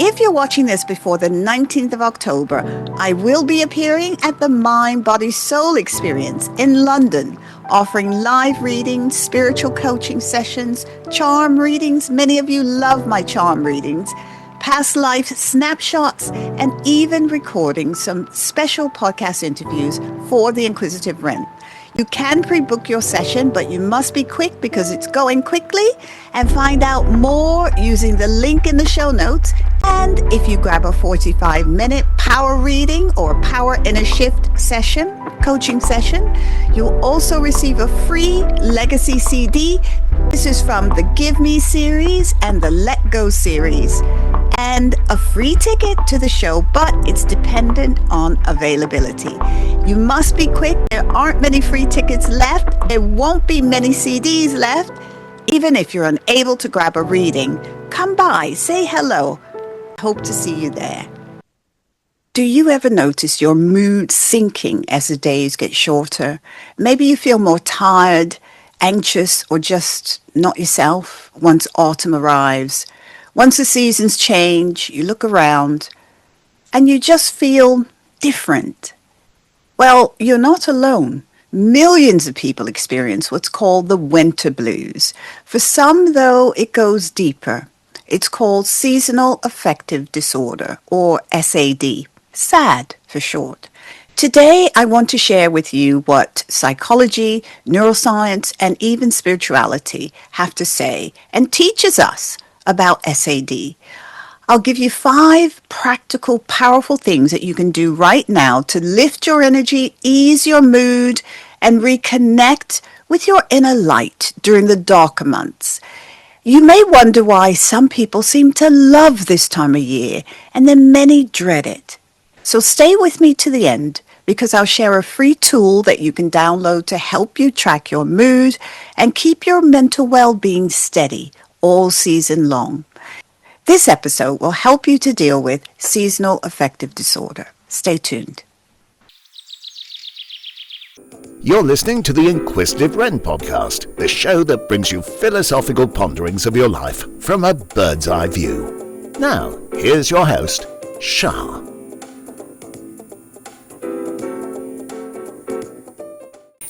If you're watching this before the 19th of October, I will be appearing at the Mind, Body, Soul Experience in London, offering live readings, spiritual coaching sessions, charm readings. Many of you love my charm readings, past life snapshots, and even recording some special podcast interviews for the Inquisitive Wren. You can pre-book your session, but you must be quick because it's going quickly, and find out more using the link in the show notes. And if you grab a 45-minute power reading or power inner shift session, coaching session, you'll also receive a free legacy CD. This is from the Give Me series and the Let Go series, and a free ticket to the show, but it's dependent on availability. You must be quick. There aren't many free tickets left. There won't be many CDs left. Even if you're unable to grab a reading, come by, say hello. Hope to see you there. Do you ever notice your mood sinking as the days get shorter? Maybe you feel more tired, anxious, or just not yourself once autumn arrives. Once the seasons change, you look around and you just feel different. Well, you're not alone. Millions of people experience what's called the winter blues. For some, though, it goes deeper. It's called Seasonal Affective Disorder, or SAD, SAD for short. Today, I want to share with you what psychology, neuroscience, and even spirituality have to say and teaches us about SAD. I'll give you 5 practical, powerful things that you can do right now to lift your energy, ease your mood, and reconnect with your inner light during the darker months. You may wonder why some people seem to love this time of year, and then many dread it. So stay with me to the end, because I'll share a free tool that you can download to help you track your mood and keep your mental well-being steady all season long. This episode will help you to deal with seasonal affective disorder. Stay tuned. You're listening to the Inquisitive Wren podcast, the show that brings you philosophical ponderings of your life from a bird's eye view. Now, here's your host, Shah.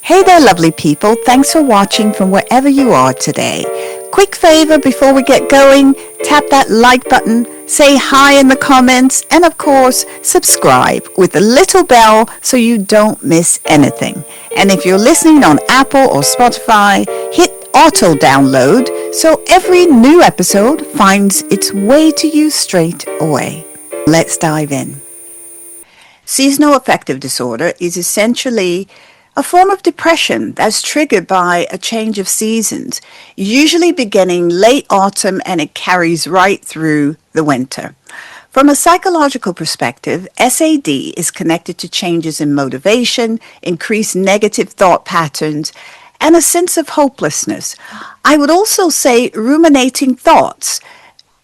Hey there, lovely people. Thanks for watching from wherever you are today. Quick favor before we get going, tap that like button, say hi in the comments, and of course, subscribe with the little bell so you don't miss anything. And if you're listening on Apple or Spotify, hit auto download so every new episode finds its way to you straight away. Let's dive in. Seasonal affective disorder is essentially a form of depression that's triggered by a change of seasons, usually beginning late autumn, and it carries right through the winter. From a psychological perspective, SAD is connected to changes in motivation, increased negative thought patterns, and a sense of hopelessness. I would also say ruminating thoughts.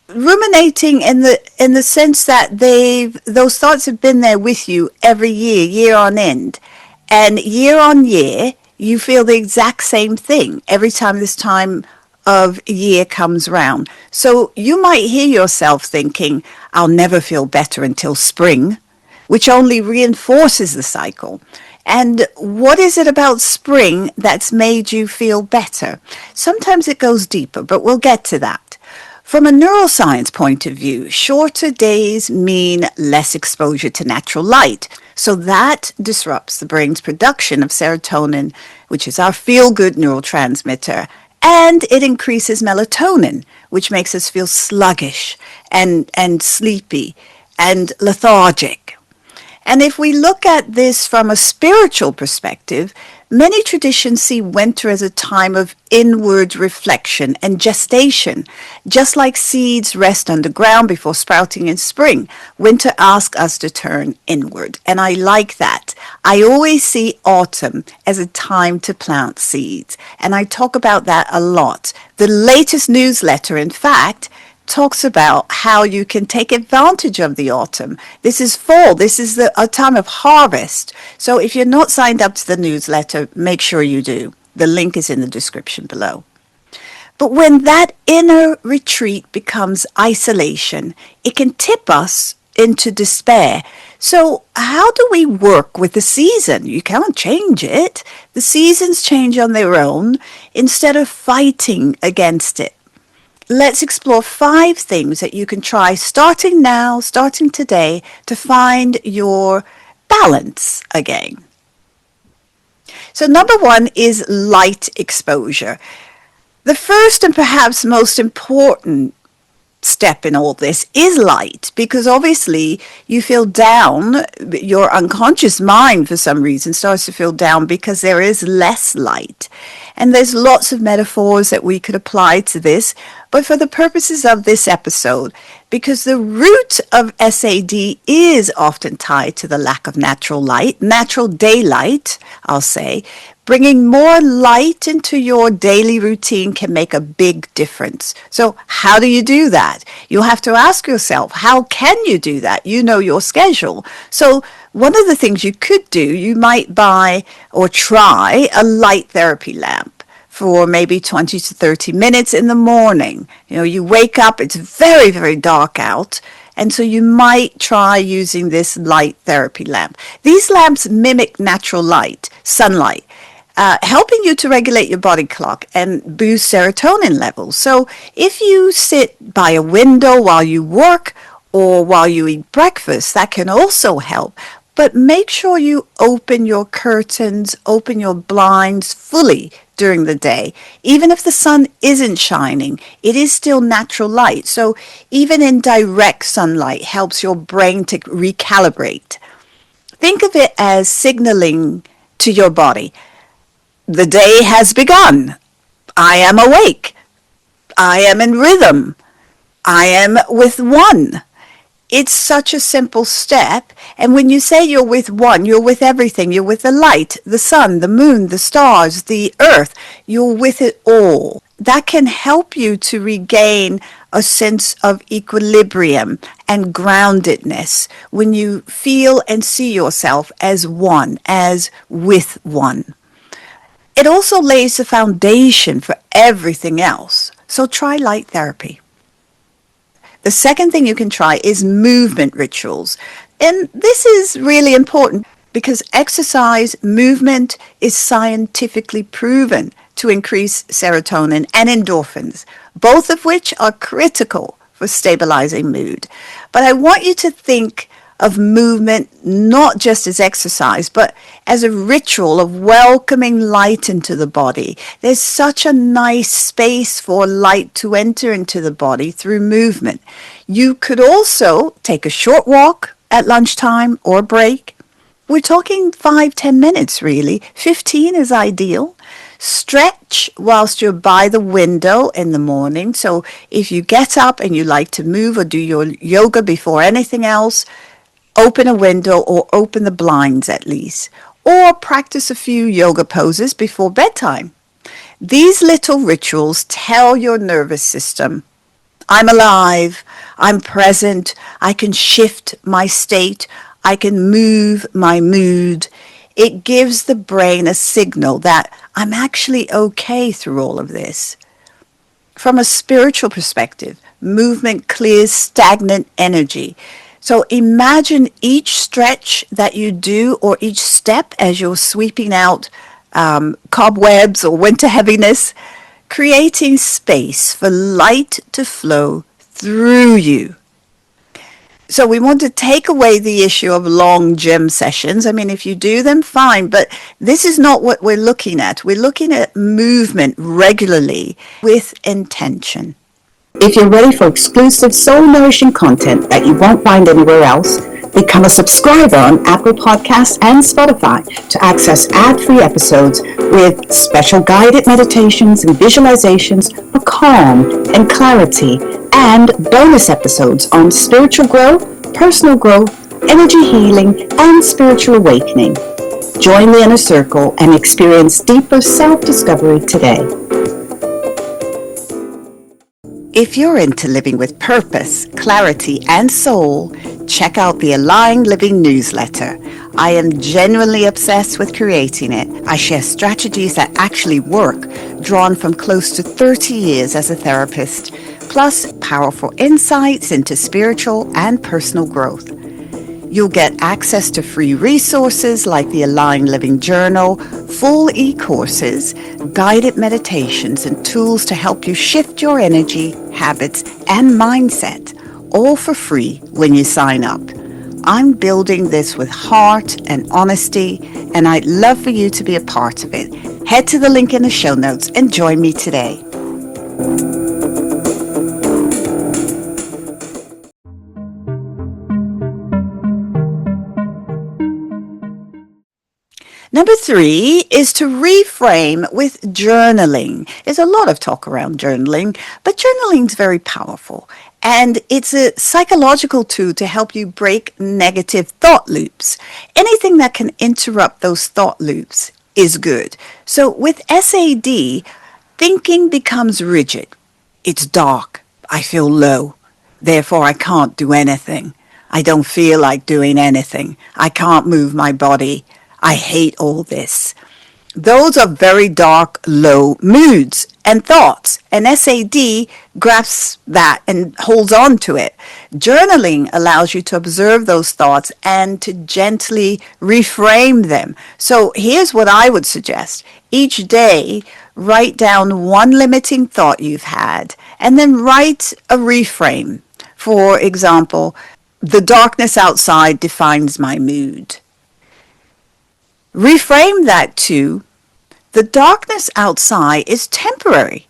Ruminating in the sense that those thoughts have been there with you every year, year on end. And year on year, you feel the exact same thing every time this time of year comes round. So you might hear yourself thinking, I'll never feel better until spring, which only reinforces the cycle. And what is it about spring that's made you feel better? Sometimes it goes deeper, but we'll get to that. From a neuroscience point of view, shorter days mean less exposure to natural light. So that disrupts the brain's production of serotonin, which is our feel-good neurotransmitter, and it increases melatonin, which makes us feel sluggish and sleepy and lethargic. And if we look at this from a spiritual perspective, many traditions see winter as a time of inward reflection and gestation. Just like seeds rest underground before sprouting in spring, winter asks us to turn inward. And I like that. I always see autumn as a time to plant seeds. And I talk about that a lot. The latest newsletter, in fact, talks about how you can take advantage of the autumn. This is fall. This is a time of harvest. So if you're not signed up to the newsletter, make sure you do. The link is in the description below. But when that inner retreat becomes isolation, it can tip us into despair. So how do we work with the season? You can't change it. The seasons change on their own instead of fighting against it. Let's explore 5 things that you can try starting now, starting today, to find your balance again. So number 1 is light exposure. The first and perhaps most important step in all this is light, because obviously you feel down. Your unconscious mind for some reason starts to feel down because there is less light. And there's lots of metaphors that we could apply to this, but for the purposes of this episode, because the root of SAD is often tied to the lack of natural light, natural daylight, I'll say, bringing more light into your daily routine can make a big difference. So how do you do that? You'll have to ask yourself, how can you do that? You know your schedule. So one of the things you could do, you might buy or try a light therapy lamp for maybe 20 to 30 minutes in the morning. You know, you wake up, it's very, very dark out. And so you might try using this light therapy lamp. These lamps mimic natural light, sunlight, helping you to regulate your body clock and boost serotonin levels. So if you sit by a window while you work or while you eat breakfast, that can also help. But make sure you open your curtains, open your blinds fully during the day. Even if the sun isn't shining, it is still natural light. So even in direct sunlight helps your brain to recalibrate. Think of it as signaling to your body. The day has begun. I am awake. I am in rhythm. I am with one. It's such a simple step. And when you say you're with one, you're with everything. You're with the light, the sun, the moon, the stars, the earth. You're with it all. That can help you to regain a sense of equilibrium and groundedness when you feel and see yourself as one, as with one. It also lays the foundation for everything else. So try light therapy. The second thing you can try is movement rituals. And this is really important because exercise, movement is scientifically proven to increase serotonin and endorphins, both of which are critical for stabilizing mood. But I want you to think of movement not just as exercise, but as a ritual of welcoming light into the body. There's such a nice space for light to enter into the body through movement. You could also take a short walk at lunchtime or break. We're talking 5-10 minutes really. 15 is ideal. Stretch whilst you're by the window in the morning. So if you get up and you like to move or do your yoga before anything else, open a window or open the blinds at least, or practice a few yoga poses before bedtime. These little rituals tell your nervous system, I'm alive, I'm present, I can shift my state, I can move my mood. It gives the brain a signal that I'm actually okay through all of this. From a spiritual perspective, movement clears stagnant energy. So imagine each stretch that you do or each step as you're sweeping out cobwebs or winter heaviness, creating space for light to flow through you. So we want to take away the issue of long gym sessions. I mean, if you do them, fine, but this is not what we're looking at. We're looking at movement regularly with intention. If you're ready for exclusive soul-nourishing content that you won't find anywhere else, become a subscriber on Apple Podcasts and Spotify to access ad-free episodes with special guided meditations and visualizations for calm and clarity, and bonus episodes on spiritual growth, personal growth, energy healing, and spiritual awakening. Join the inner circle and experience deeper self-discovery today. If you're into living with purpose, clarity, and soul, check out the Aligned Living newsletter. I am genuinely obsessed with creating it. I share strategies that actually work, drawn from close to 30 years as a therapist, plus powerful insights into spiritual and personal growth. You'll get access to free resources like the Aligned Living Journal, full e-courses, guided meditations, and tools to help you shift your energy, habits, and mindset, all for free when you sign up. I'm building this with heart and honesty, and I'd love for you to be a part of it. Head to the link in the show notes and join me today. Number 3 is to reframe with journaling. There's a lot of talk around journaling, but journaling is very powerful. And it's a psychological tool to help you break negative thought loops. Anything that can interrupt those thought loops is good. So with SAD, thinking becomes rigid. It's dark. I feel low. Therefore, I can't do anything. I don't feel like doing anything. I can't move my body. I hate all this. Those are very dark, low moods and thoughts. And SAD grasps that and holds on to it. Journaling allows you to observe those thoughts and to gently reframe them. So here's what I would suggest. Each day, write down one limiting thought you've had and then write a reframe. For example, the darkness outside defines my mood. Reframe that to, the darkness outside is temporary,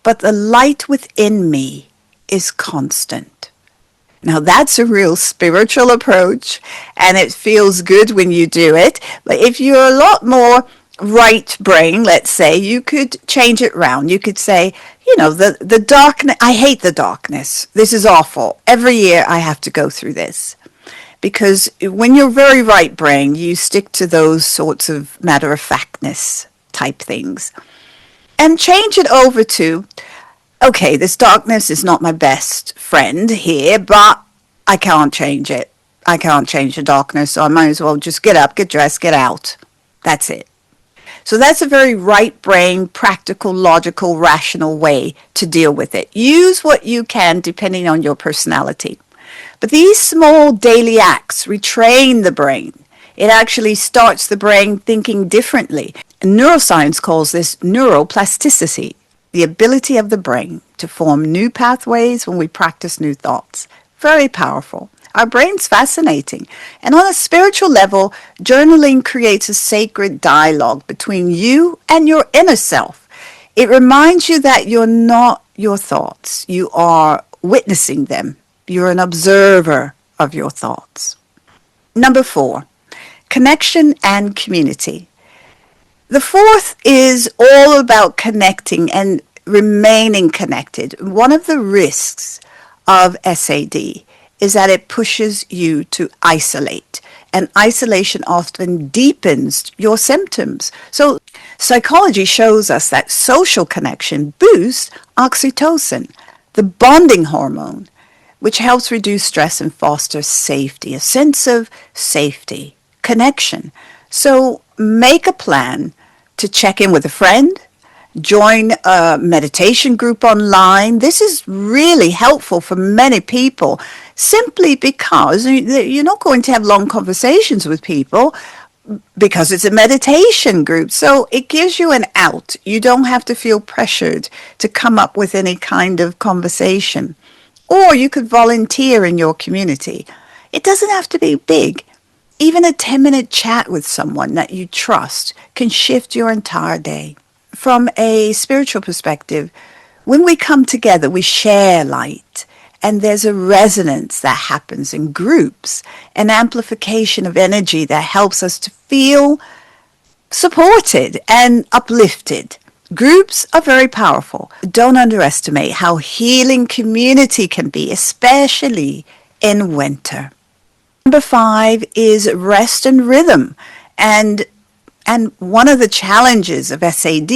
but the light within me is constant. Now that's a real spiritual approach, and it feels good when you do it. But if you're a lot more right brain, let's say, you could change it around. You could say, the darkness, I hate the darkness. This is awful. Every year I have to go through this. Because when you're very right brain, you stick to those sorts of matter-of-factness type things. And change it over to, okay, this darkness is not my best friend here, but I can't change it. I can't change the darkness, so I might as well just get up, get dressed, get out. That's it. So that's a very right brain, practical, logical, rational way to deal with it. Use what you can depending on your personality. But these small daily acts retrain the brain. It actually starts the brain thinking differently. And neuroscience calls this neuroplasticity, the ability of the brain to form new pathways when we practice new thoughts. Very powerful. Our brain's fascinating. And on a spiritual level, journaling creates a sacred dialogue between you and your inner self. It reminds you that you're not your thoughts. You are witnessing them. You're an observer of your thoughts. Number 4, connection and community. The 4th is all about connecting and remaining connected. One of the risks of SAD is that it pushes you to isolate. And isolation often deepens your symptoms. So psychology shows us that social connection boosts oxytocin, the bonding hormone, which helps reduce stress and foster safety, a sense of safety, connection. So make a plan to check in with a friend, join a meditation group online. This is really helpful for many people simply because you're not going to have long conversations with people because it's a meditation group. So it gives you an out. You don't have to feel pressured to come up with any kind of conversation. Or you could volunteer in your community. It doesn't have to be big. Even a 10-minute chat with someone that you trust can shift your entire day. From a spiritual perspective, when we come together, we share light. And there's a resonance that happens in groups, an amplification of energy that helps us to feel supported and uplifted. Groups are very powerful. Don't underestimate how healing community can be, especially in winter. Number 5 is rest and rhythm. And And one of the challenges of SAD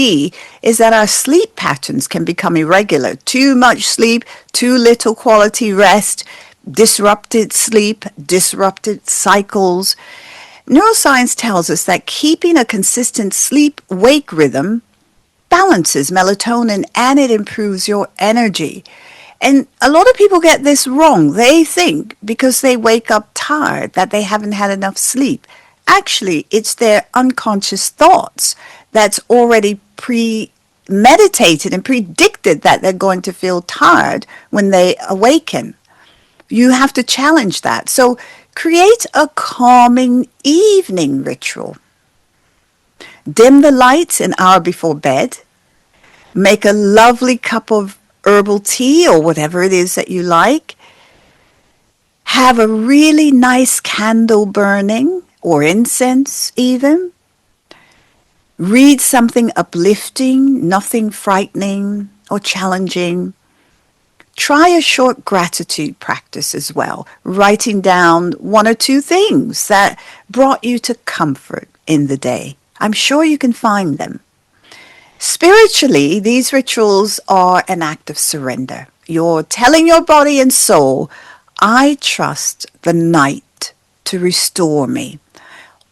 is that our sleep patterns can become irregular. Too much sleep, too little quality rest, disrupted sleep, disrupted cycles. Neuroscience tells us that keeping a consistent sleep-wake rhythm balances melatonin and it improves your energy. And a lot of people get this wrong. They think because they wake up tired that they haven't had enough sleep. Actually, it's their unconscious thoughts that's already premeditated and predicted that they're going to feel tired when they awaken. You have to challenge that. So create a calming evening ritual. Dim the lights an hour before bed. Make a lovely cup of herbal tea or whatever it is that you like. Have a really nice candle burning or incense even. Read something uplifting, nothing frightening or challenging. Try a short gratitude practice as well, writing down one or two things that brought you to comfort in the day. I'm sure you can find them. Spiritually, these rituals are an act of surrender. You're telling your body and soul, I trust the night to restore me.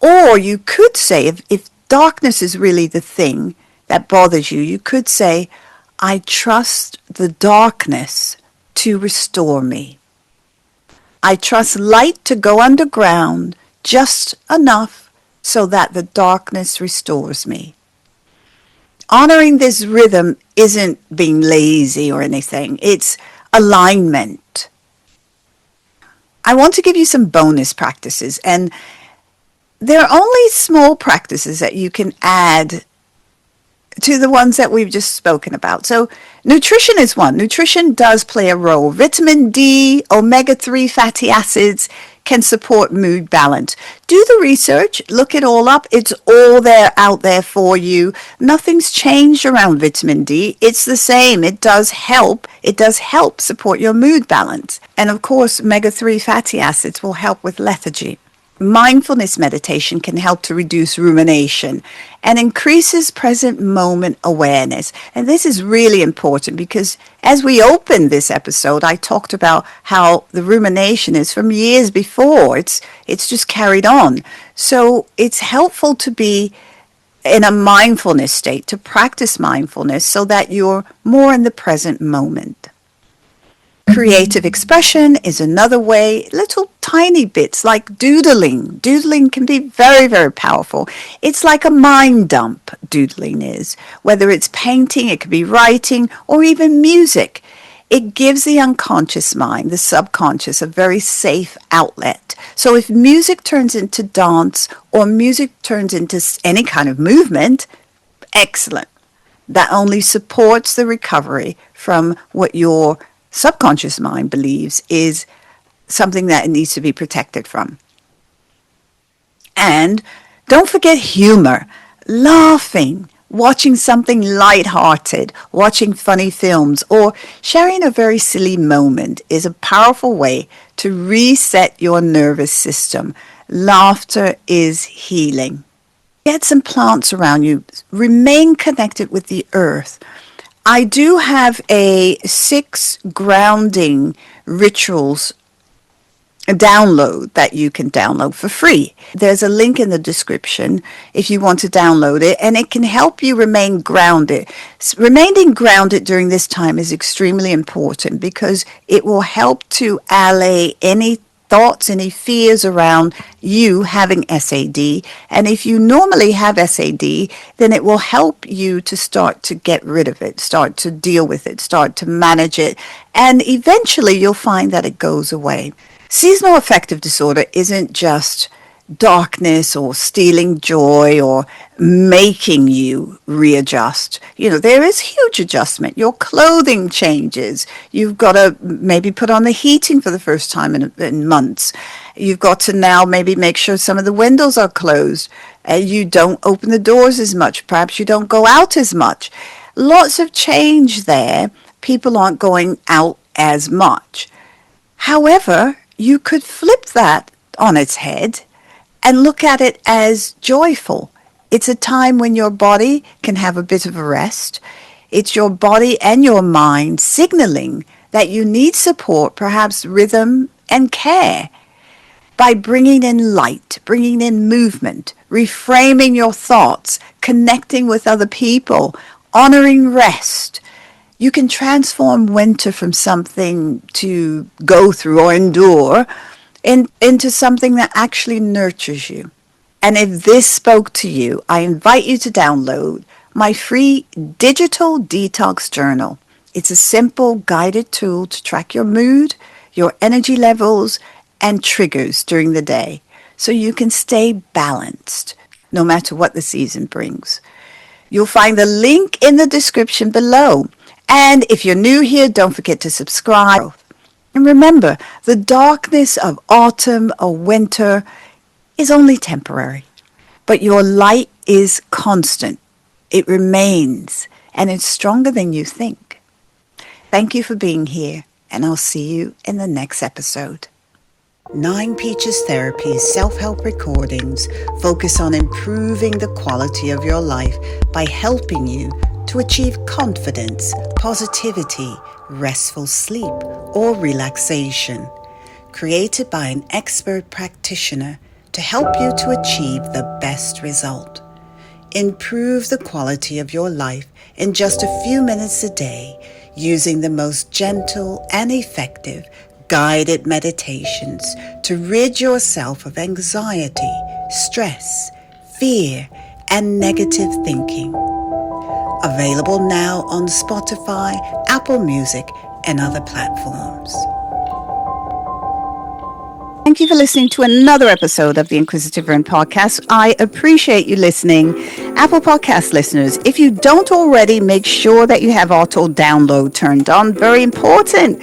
Or you could say, if darkness is really the thing that bothers you, you could say, I trust the darkness to restore me. I trust light to go underground just enough so that the darkness restores me. Honoring this rhythm isn't being lazy or anything. It's alignment. I want to give you some bonus practices, and there are only small practices that you can add to the ones that we've just spoken about. So nutrition is one. Nutrition does play a role. Vitamin D, omega-3 fatty acids can support mood balance. Do the research, look it all up. It's all there out there for you. Nothing's changed around vitamin D. It's the same. It does help. It does help support your mood balance. And of course, omega-3 fatty acids will help with lethargy. Mindfulness meditation can help to reduce rumination and increases present moment awareness. And this is really important because as we opened this episode, I talked about how the rumination is from years before. It's just carried on. So it's helpful to be in a mindfulness state, to practice mindfulness so that you're more in the present moment. Creative expression is another way, little tiny bits like doodling. Doodling can be very, very powerful. It's like a mind dump, doodling is. Whether it's painting, it could be writing, or even music. It gives the unconscious mind, the subconscious, a very safe outlet. So if music turns into dance or music turns into any kind of movement, excellent. That only supports the recovery from what your subconscious mind believes is something that it needs to be protected from. And don't forget humor, laughing, watching something lighthearted, watching funny films, or sharing a very silly moment is a powerful way to reset your nervous system. Laughter is healing. Get some plants around you. Remain connected with the earth. I do have a 6 grounding rituals download that you can download for free. There's a link in the description if you want to download it, and it can help you remain grounded. Remaining grounded during this time is extremely important because it will help to allay any thoughts, any fears around you having SAD. And if you normally have SAD, then it will help you to start to get rid of it, start to deal with it, start to manage it. And eventually you'll find that it goes away. Seasonal affective disorder isn't just darkness or stealing joy or making you readjust. There is huge adjustment. Your clothing changes. You've got to maybe put on the heating for the first time in months. You've got to now maybe make sure some of the windows are closed. You don't open the doors as much. Perhaps you don't go out as much. Lots of change there. People aren't going out as much. However, you could flip that on its head and look at it as joyful. It's a time when your body can have a bit of a rest. It's your body and your mind signaling that you need support, perhaps rhythm and care. By bringing in light, bringing in movement, reframing your thoughts, connecting with other people, honoring rest, you can transform winter from something to go through or endure into something that actually nurtures you. And if this spoke to you, I invite you to download my free digital detox journal. It's a simple guided tool to track your mood, your energy levels, and triggers during the day so you can stay balanced no matter what the season brings. You'll find the link in the description below. And if you're new here, don't forget to subscribe. And remember, the darkness of autumn or winter is only temporary, but your light is constant. It remains, and it's stronger than you think. Thank you for being here, and I'll see you in the next episode. 9 Peaches Therapy's self-help recordings focus on improving the quality of your life by helping you to achieve confidence, positivity, restful sleep, or relaxation. Created by an expert practitioner to help you to achieve the best result. Improve the quality of your life in just a few minutes a day using the most gentle and effective guided meditations to rid yourself of anxiety, stress, fear, and negative thinking. Available now on Spotify, Apple Music, and other platforms. Thank you for listening to another episode of the Inquisitive Wren podcast. I appreciate you listening. Apple Podcast listeners, if you don't already, make sure that you have auto download turned on. Very important.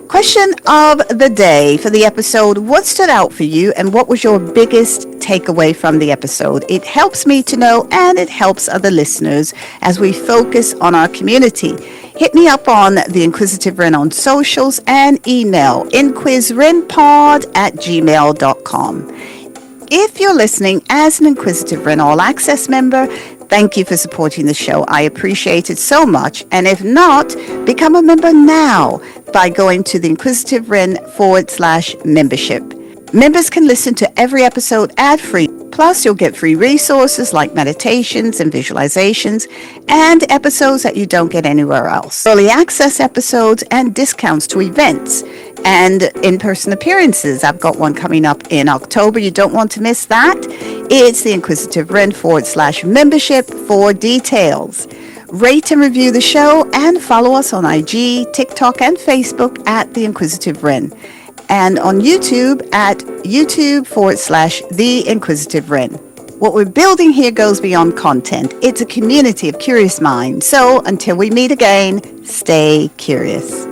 Question of the day for the episode: what stood out for you and what was your biggest takeaway from the episode? It helps me to know, and it helps other listeners as we focus on our community. Hit me up on the Inquisitive Wren on socials and email inquiswrenpod@gmail.com. If you're listening as an Inquisitive Wren All Access member, thank you for supporting the show. I appreciate it so much. And if not, become a member now by going to the Inquisitive Wren /membership. Members can listen to every episode ad-free. Plus, you'll get free resources like meditations and visualizations and episodes that you don't get anywhere else. Early access episodes and discounts to events and in-person appearances. I've got one coming up in October. You don't want to miss that. It's the Inquisitive Wren /membership for details. Rate and review the show and follow us on IG, TikTok, and Facebook at The Inquisitive Wren. And on YouTube at YouTube /The Inquisitive Wren. What we're building here goes beyond content. It's a community of curious minds. So until we meet again, stay curious.